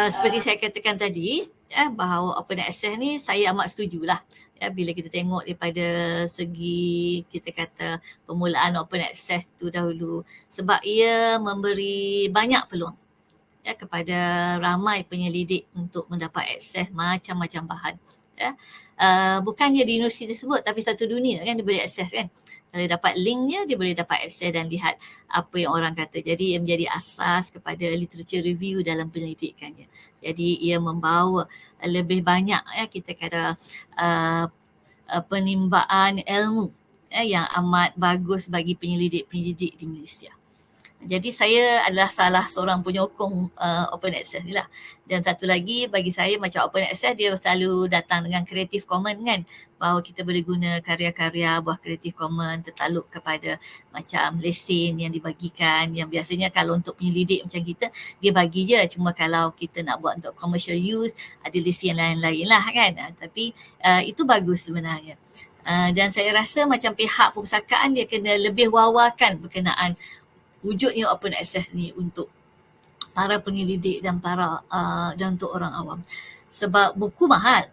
Seperti saya katakan tadi, bahawa open access ni saya amat setujulah. Bila kita tengok daripada segi kita kata permulaan open access tu dahulu, sebab ia memberi banyak peluang kepada ramai penyelidik untuk mendapat akses macam-macam bahan. Bukannya di universiti tersebut tapi satu dunia kan, dia boleh akses kan. Kalau dapat linknya, dia boleh dapat akses dan lihat apa yang orang kata. Jadi ia menjadi asas kepada literature review dalam penyelidikannya. Jadi ia membawa lebih banyak kita kata penimbaan ilmu yang amat bagus bagi penyelidik-penyelidik di Malaysia. Jadi saya adalah salah seorang penyokong open access ni lah. Dan satu lagi bagi saya macam open access dia selalu datang dengan Creative Commons kan. Bahawa kita boleh guna karya-karya buah Creative Commons tertakluk kepada macam lesen yang dibagikan. Yang biasanya kalau untuk penyelidik macam kita, dia bagi je. Cuma kalau kita nak buat untuk commercial use, ada lesen lain-lain lah kan. Tapi itu bagus sebenarnya. Dan saya rasa macam pihak perpustakaan dia kena lebih wawarkan berkenaan wujudnya open access ni untuk para penyelidik dan dan untuk orang awam. Sebab buku mahal.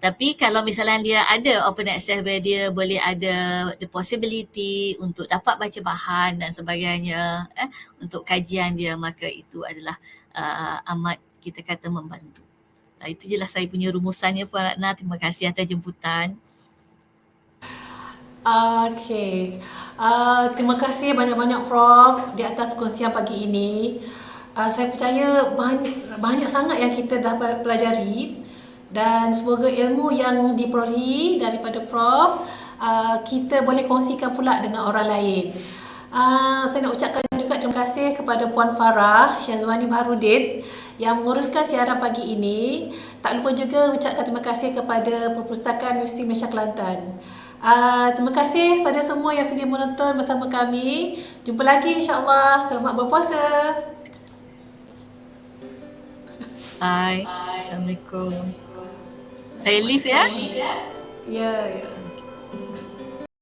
Tapi kalau misalnya dia ada open access where dia boleh ada the possibility untuk dapat baca bahan dan sebagainya untuk kajian dia, maka itu adalah amat kita kata membantu. Itu je lah saya punya rumusannya Puan Ratna. Terima kasih atas jemputan. Okey. Terima kasih banyak-banyak Prof di atas perkongsian pagi ini. Saya percaya banyak sangat yang kita dapat pelajari dan semoga ilmu yang diperolehi daripada Prof kita boleh kongsikan pula dengan orang lain. Saya nak ucapkan juga terima kasih kepada Puan Farah Syazwani Baharudin yang menguruskan siaran pagi ini. Tak lupa juga ucapkan terima kasih kepada Perpustakaan Universiti Malaysia Kelantan. Terima kasih kepada semua yang sudah menonton bersama kami. Jumpa lagi insya-Allah. Selamat berpuasa. Bye. Assalamualaikum. Saya leave ya. Ya.